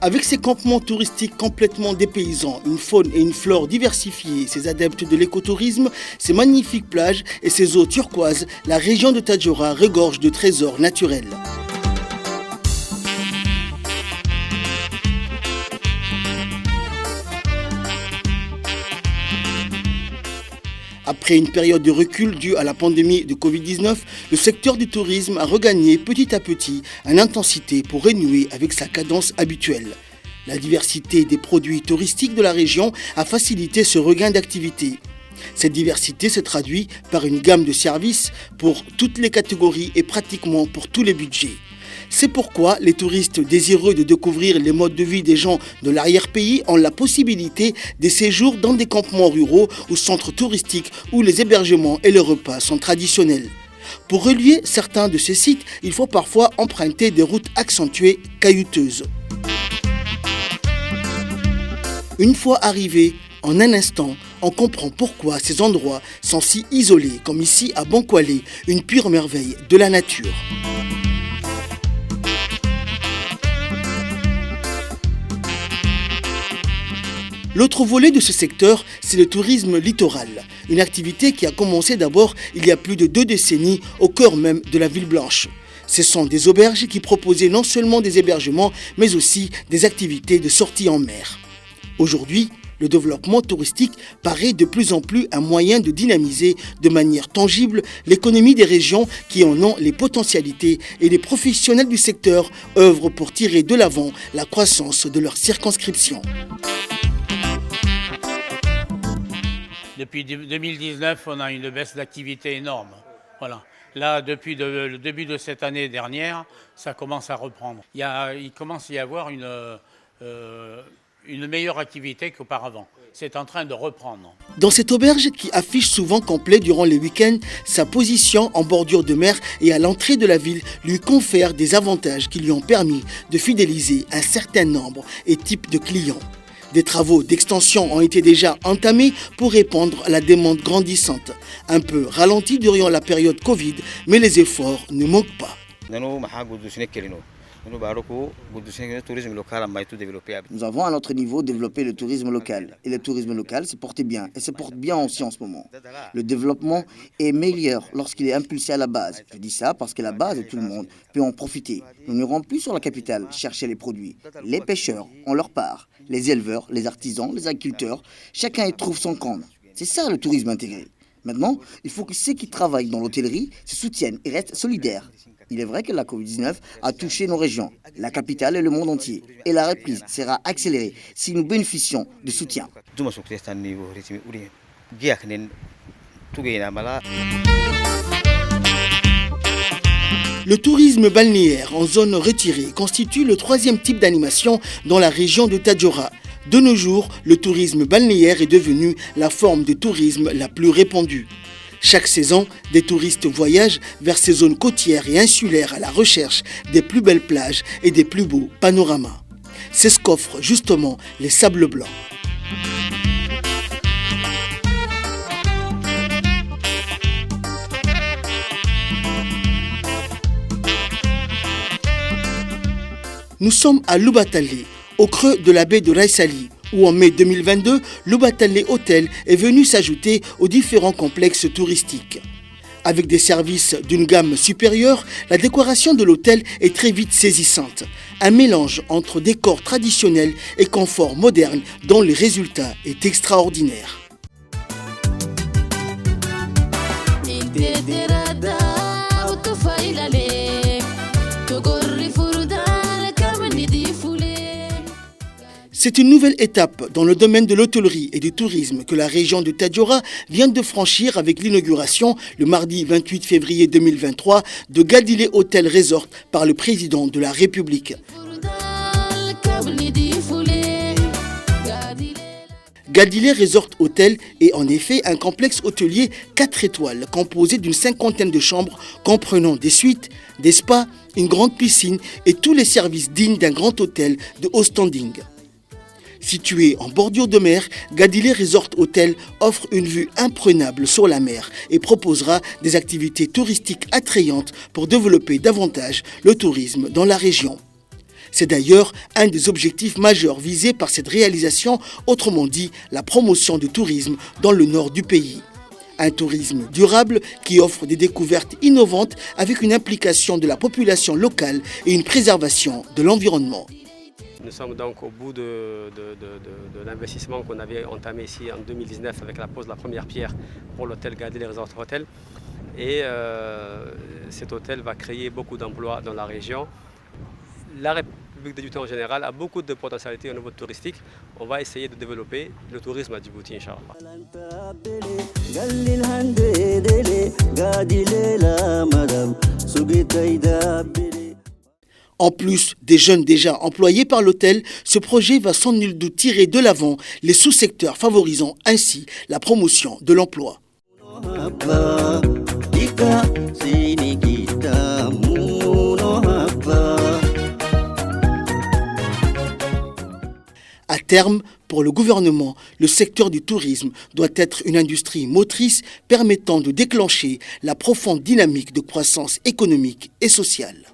Avec ses campements touristiques complètement dépaysants, une faune et une flore diversifiées, ses adeptes de l'écotourisme, ses magnifiques plages et ses eaux turquoises, la région de Tadjoura regorge de trésors naturels. Après une période de recul due à la pandémie de Covid-19, le secteur du tourisme a regagné petit à petit en intensité pour renouer avec sa cadence habituelle. La diversité des produits touristiques de la région a facilité ce regain d'activité. Cette diversité se traduit par une gamme de services pour toutes les catégories et pratiquement pour tous les budgets. C'est pourquoi les touristes désireux de découvrir les modes de vie des gens de l'arrière-pays ont la possibilité de séjours dans des campements ruraux ou centres touristiques où les hébergements et les repas sont traditionnels. Pour relier certains de ces sites, il faut parfois emprunter des routes accentuées, caillouteuses. Une fois arrivé, en un instant, on comprend pourquoi ces endroits sont si isolés, comme ici à Bankwalé, une pure merveille de la nature. L'autre volet de ce secteur, c'est le tourisme littoral, une activité qui a commencé d'abord il y a plus de 2 décennies au cœur même de la ville blanche. Ce sont des auberges qui proposaient non seulement des hébergements, mais aussi des activités de sortie en mer. Aujourd'hui, le développement touristique paraît de plus en plus un moyen de dynamiser de manière tangible l'économie des régions qui en ont les potentialités et les professionnels du secteur œuvrent pour tirer de l'avant la croissance de leur circonscription. Depuis 2019, on a une baisse d'activité énorme. Voilà. Là, depuis le début de cette année dernière, ça commence à reprendre. Il commence à y avoir une meilleure activité qu'auparavant. C'est en train de reprendre. Dans cette auberge qui affiche souvent complet durant les week-ends, sa position en bordure de mer et à l'entrée de la ville lui confère des avantages qui lui ont permis de fidéliser un certain nombre et type de clients. Des travaux d'extension ont été déjà entamés pour répondre à la demande grandissante. Un peu ralenti durant la période Covid, mais les efforts ne manquent pas. Nous avons à notre niveau développé le tourisme local. Et le tourisme local se porte bien. Et se porte bien aussi en ce moment. Le développement est meilleur lorsqu'il est impulsé à la base. Je dis ça parce que la base, tout le monde peut en profiter. Nous n'irons plus sur la capitale chercher les produits. Les pêcheurs ont leur part. Les éleveurs, les artisans, les agriculteurs, chacun y trouve son compte. C'est ça le tourisme intégré. Maintenant, il faut que ceux qui travaillent dans l'hôtellerie se soutiennent et restent solidaires. Il est vrai que la Covid-19 a touché nos régions, la capitale et le monde entier. Et la reprise sera accélérée si nous bénéficions de soutien. Le tourisme balnéaire en zone retirée constitue le 3e type d'animation dans la région de Tadjoura. De nos jours, le tourisme balnéaire est devenu la forme de tourisme la plus répandue. Chaque saison, des touristes voyagent vers ces zones côtières et insulaires à la recherche des plus belles plages et des plus beaux panoramas. C'est ce qu'offrent justement les Sables Blancs. Nous sommes à Loubatalé, au creux de la baie de Raïsali, où en mai 2022, Loubatalé Hôtel est venu s'ajouter aux différents complexes touristiques. Avec des services d'une gamme supérieure, la décoration de l'hôtel est très vite saisissante. Un mélange entre décor traditionnel et confort moderne dont le résultat est extraordinaire. C'est une nouvelle étape dans le domaine de l'hôtellerie et du tourisme que la région de Tadjoura vient de franchir avec l'inauguration le mardi 28 février 2023 de Gadilé Hotel Resort par le président de la République. Gadilé Resort Hotel est en effet un complexe hôtelier 4 étoiles composé d'une 50aine de chambres comprenant des suites, des spas, une grande piscine et tous les services dignes d'un grand hôtel de haut standing. Situé en bordure de mer, Gadilé Resort Hotel offre une vue imprenable sur la mer et proposera des activités touristiques attrayantes pour développer davantage le tourisme dans la région. C'est d'ailleurs un des objectifs majeurs visés par cette réalisation, autrement dit la promotion du tourisme dans le nord du pays. Un tourisme durable qui offre des découvertes innovantes avec une implication de la population locale et une préservation de l'environnement. Nous sommes donc au bout de l'investissement qu'on avait entamé ici en 2019 avec la pose de la première pierre pour l'hôtel Gadel Resort Hotel. Et cet hôtel va créer beaucoup d'emplois dans la région. La République de Djibouti en général a beaucoup de potentialités au niveau touristique. On va essayer de développer le tourisme à Djibouti, Inch'Allah. En plus des jeunes déjà employés par l'hôtel, ce projet va sans nul doute tirer de l'avant les sous-secteurs, favorisant ainsi la promotion de l'emploi. À terme, pour le gouvernement, le secteur du tourisme doit être une industrie motrice permettant de déclencher la profonde dynamique de croissance économique et sociale.